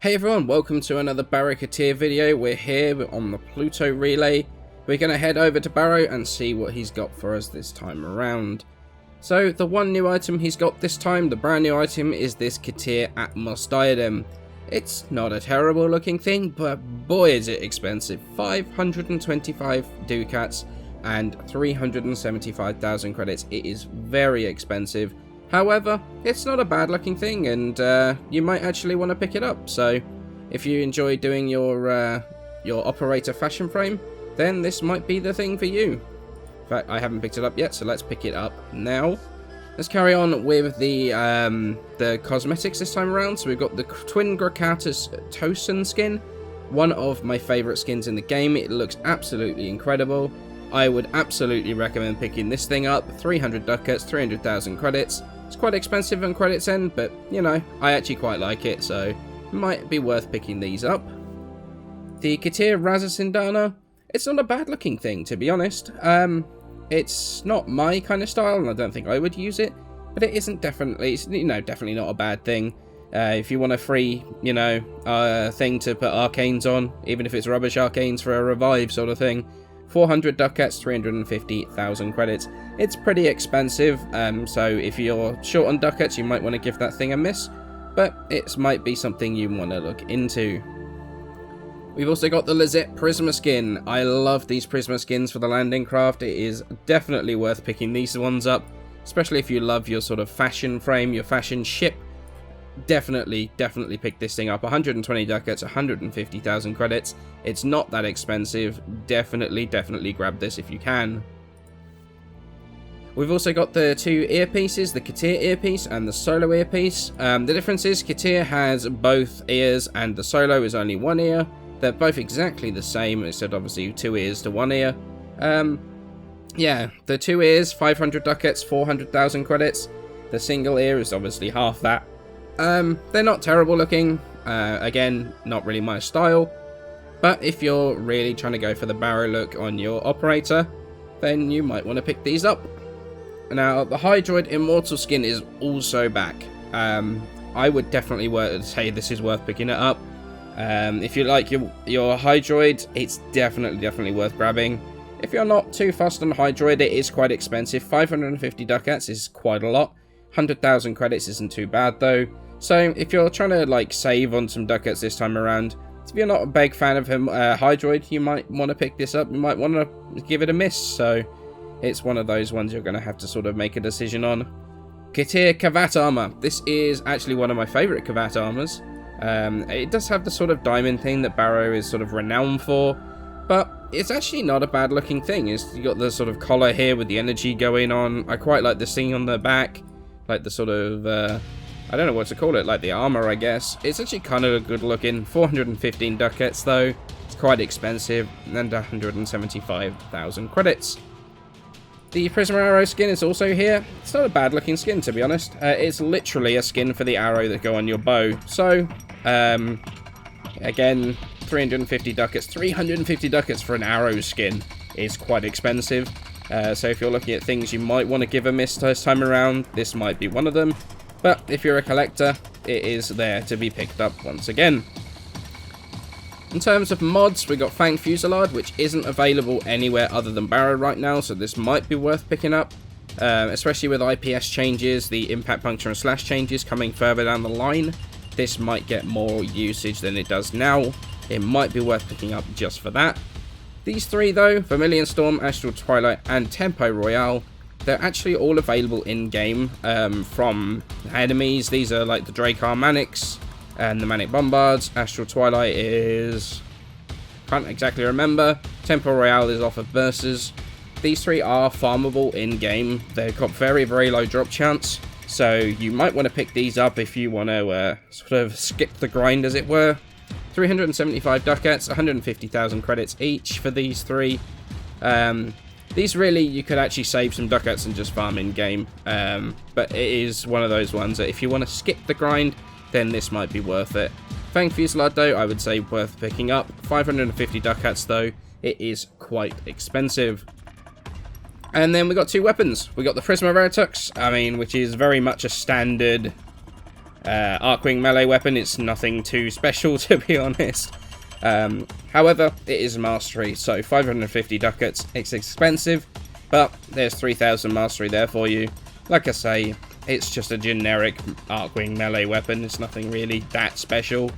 Hey everyone, welcome to another Baro video. We're here on the Pluto relay. We're going to head over to Baro and see what he's got for us this time around. So the one new item he's got this time, the brand new item, is this Hydroid Atmos Diadem. It's not a terrible looking thing, but boy is it expensive. 525 ducats and 375,000 credits. It is very expensive. However, it's not a bad looking thing, and you might actually want to pick it up. So if you enjoy doing your operator fashion frame, then this might be the thing for you. In fact, I haven't picked it up yet, so let's pick it up now. Let's carry on with the cosmetics this time around. So we've got the twin Grakata's Tosin skin, one of my favourite skins in the game. It looks absolutely incredible. I would absolutely recommend picking this thing up. 300 ducats, 300,000 credits. It's quite expensive on credits end, but, you know, I actually quite like it, so it might be worth picking these up. The Hydroid Sindona, it's not a bad looking thing, to be honest. It's not my kind of style, and I don't think I would use it, but it isn't definitely, definitely not a bad thing. If you want a free, thing to put arcanes on, even if it's rubbish arcanes for a revive sort of thing, 400 ducats, 350,000 credits. It's pretty expensive, so if you're short on ducats, you might want to give that thing a miss, but it might be something you want to look into. We've also got the Prisma Skin. I love these Prisma Skins for the landing craft. It is definitely worth picking these ones up, especially if you love your sort of fashion frame, your fashion ship. Definitely pick this thing up. 120 ducats, 150,000 credits. It's not that expensive. Definitely grab this if you can. We've also got the two earpieces, the Hydroid earpiece and the solo earpiece. The difference is Hydroid has both ears and the solo is only one ear. They're both exactly the same, except obviously 2 ears to 1 ear. Yeah, the 2 ears, 500 ducats, 400,000 credits. The single ear is obviously half that. They're not terrible looking. Again, not really my style. But if you're really trying to go for the Baro look on your operator, then you might want to pick these up. Now, the Hydroid Immortal skin is also back. I would definitely say this is worth picking it up. If you like your Hydroid, it's definitely worth grabbing. If you're not too fussed on Hydroid, it is quite expensive. 550 ducats is quite a lot. 100,000 credits isn't too bad though. So if you're trying to save on some ducats this time around, if you're not a big fan of him, Hydroid, you might want to pick this up. You might want to give it a miss. So it's one of those ones you're going to have to sort of make a decision on. Kavett Armor. This is actually one of my favourite Kavett Armors. It does have the sort of diamond thing that Baro is sort of renowned for, but it's actually not a bad looking thing. You got the sort of collar here with the energy going on. I quite like the thing on the back, like the sort of I don't know what to call it, like the armor, I guess. It's actually kind of good looking. 415 ducats though. It's quite expensive, and 175,000 credits. The Prisma Arrow skin is also here. It's not a bad looking skin, to be honest. It's literally a skin for the arrow that go on your bow. So, again, 350 ducats. 350 ducats for an arrow skin is quite expensive. So if you're looking at things you might want to give a miss this time around, this might be one of them. But if you're a collector, it is there to be picked up once again. In terms of mods, we got Fang Fusillade, which isn't available anywhere other than Baro right now, so this might be worth picking up. Especially with IPS changes, the impact puncture and slash changes coming further down the line. This might get more usage than it does now. It might be worth picking up just for that. These three though, Vermilion Storm, Astral Twilight and Tempo Royale, they're actually all available in-game from enemies. These are like the Dracar Manics and the Manic Bombards. Astral Twilight is... can't exactly remember. Tempo Royale is off of Bursas. These three are farmable in-game. They've got very low drop chance, so you might want to pick these up if you want to sort of skip the grind, as it were. 375 ducats, 150,000 credits each for these three. These really, you could actually save some ducats and just farm in-game, but it is one of those ones that if you want to skip the grind, then this might be worth it. Fang Fusillade though, I would say worth picking up. 550 ducats though, it is quite expensive. And then we got two weapons. We got the Prisma Veritux, which is very much a standard Arcwing melee weapon. It's nothing too special, to be honest. However, it is mastery, so 550 ducats. It's expensive, but there's 3000 mastery there for you. Like I say, it's just a generic Arcwing melee weapon. It's nothing really that special.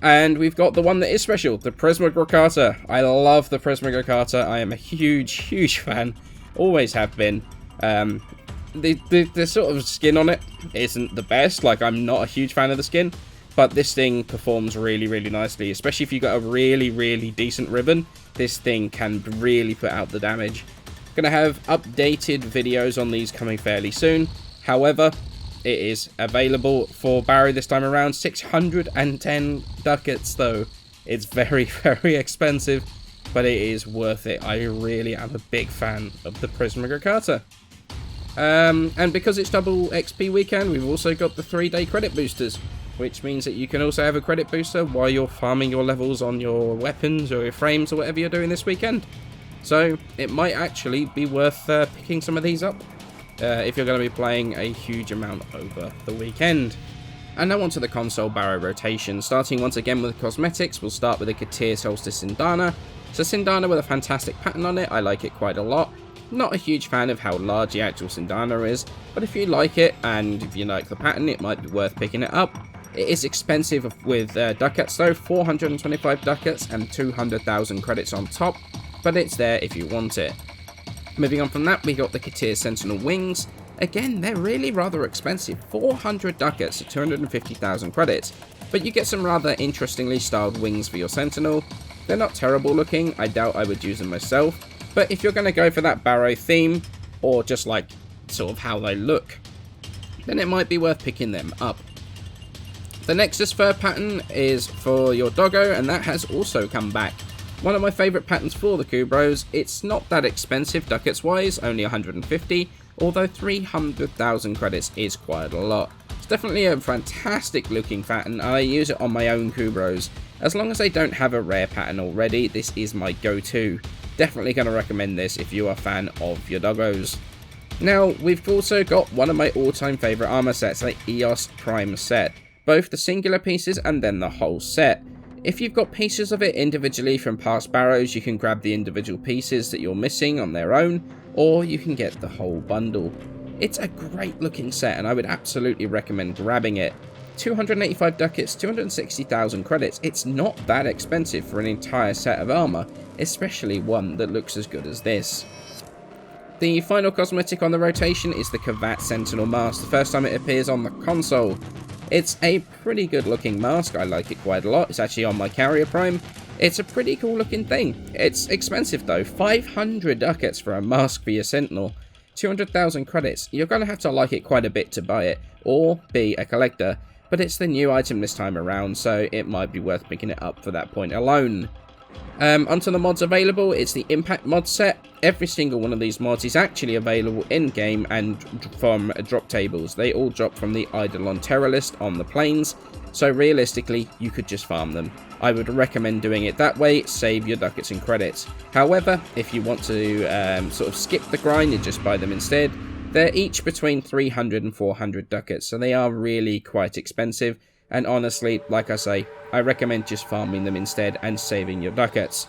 And we've got the one that is special, the Prisma Grakata. I love the Prisma Grakata. I am a huge fan. Always have been. The sort of skin on it isn't the best. Like, I'm not a huge fan of the skin. But this thing performs really nicely. Especially if you've got a really decent ribbon. This thing can really put out the damage. Going to have updated videos on these coming fairly soon. However, it is available for Baro this time around. 610 ducats though. It's very expensive, but it is worth it. I really am a big fan of the Prisma Grakata. And because it's double XP weekend, we've also got the 3-day credit boosters, which means that you can also have a credit booster while you're farming your levels on your weapons or your frames or whatever you're doing this weekend. So it might actually be worth picking some of these up if you're going to be playing a huge amount over the weekend. And now onto the console Baro rotation. Starting once again with cosmetics, we'll start with a Katir Solstice Sindona. So Sindona with a fantastic pattern on it, I like it quite a lot. Not a huge fan of how large the actual Sindona is, but if you like it and if you like the pattern, it might be worth picking it up. It is expensive with ducats though, 425 ducats and 200,000 credits on top, but it's there if you want it. Moving on from that, we got the Katir Sentinel Wings. Again, they're really rather expensive, 400 ducats at 250,000 credits, but you get some rather interestingly styled wings for your Sentinel. They're not terrible looking, I doubt I would use them myself, but if you're going to go for that Baro theme, or just like sort of how they look, then it might be worth picking them up. The Nexus fur pattern is for your doggo, and that has also come back. One of my favourite patterns for the Kubros. It's not that expensive ducats wise, only 150, although 300,000 credits is quite a lot. It's definitely a fantastic looking pattern, and I use it on my own Kubros. As long as they don't have a rare pattern already, this is my go-to. Definitely going to recommend this if you are a fan of your doggos. Now, we've also got one of my all-time favourite armour sets, the Eos Prime set. Both the singular pieces and then the whole set. If you've got pieces of it individually from past Baros, you can grab the individual pieces that you're missing on their own, or you can get the whole bundle. It's a great looking set and I would absolutely recommend grabbing it. 285 ducats, 260,000 credits. It's not that expensive for an entire set of armour, especially one that looks as good as this. The final cosmetic on the rotation is the Kavett Sentinel Mask, the first time it appears on the console. It's a pretty good looking mask, I like it quite a lot. It's actually on my Carrier Prime. It's a pretty cool looking thing. It's expensive though, 500 ducats for a mask for your Sentinel. 200,000 credits. You're going to have to like it quite a bit to buy it, or be a collector. But it's the new item this time around, so it might be worth picking it up for that point alone. Onto the mods available, it's the Impact mod set. Every single one of these mods is actually available in-game and from drop tables. They all drop from the Eidolon Terror list on the plains, so realistically, you could just farm them. I would recommend doing it that way, save your ducats and credits. However, if you want to sort of skip the grind and just buy them instead, they're each between 300 and 400 ducats, so they are really quite expensive. And honestly, like I say, I recommend just farming them instead and saving your ducats.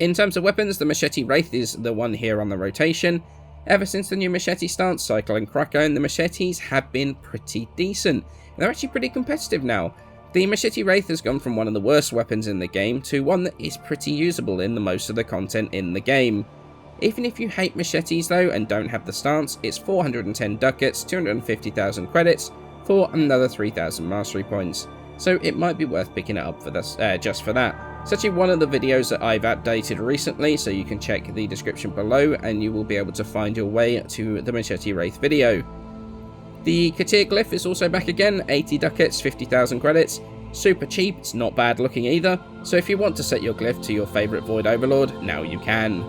In terms of weapons, the Machete Wraith is the one here on the rotation. Ever since the new Machete stance cycle and Crackone, the Machetes have been pretty decent. They're actually pretty competitive now. The Machete Wraith has gone from one of the worst weapons in the game to one that is pretty usable in the most of the content in the game. Even if you hate machetes though and don't have the stance, it's 410 ducats, 250,000 credits, for another 3,000 mastery points, so it might be worth picking it up for this, just for that. It's actually one of the videos that I've updated recently, so you can check the description below and you will be able to find your way to the Machete Wraith video. The Katir Glyph is also back again, 80 ducats, 50,000 credits, super cheap, it's not bad looking either, so if you want to set your glyph to your favourite Void Overlord, now you can.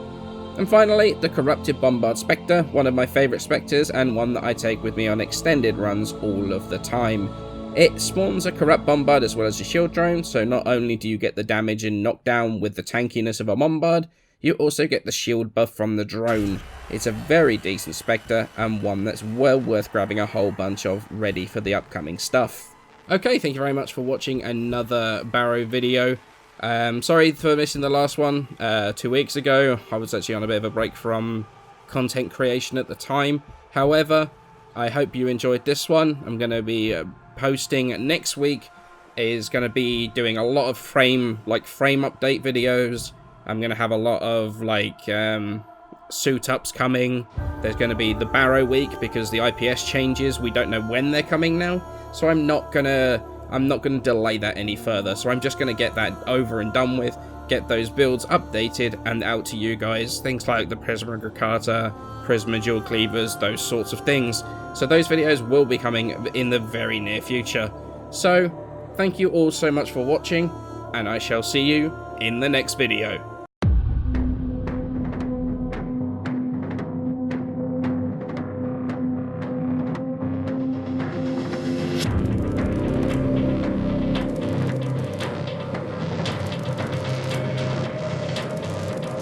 And finally, the Corrupted Bombard Spectre, one of my favourite Spectres and one that I take with me on extended runs all of the time. It spawns a Corrupt Bombard as well as a Shield Drone, so not only do you get the damage and knockdown with the tankiness of a Bombard, you also get the shield buff from the drone. It's a very decent Spectre, and one that's well worth grabbing a whole bunch of, ready for the upcoming stuff. Okay, thank you very much for watching another Baro video. Sorry for missing the last one 2 weeks ago. I was actually on a bit of a break from content creation at the time. However, I hope you enjoyed this one. I'm going to be posting next week. Is going to be doing a lot of frame update videos. I'm going to have a lot of suit ups coming. There's going to be the Baro week because the IPS changes. We don't know when they're coming now, so I'm not gonna delay that any further. So I'm just gonna get that over and done with, get those builds updated and out to you guys. Things like the Prisma Grakata, Prisma Dual Cleavers, those sorts of things. So those videos will be coming in the very near future. So thank you all so much for watching, and I shall see you in the next video.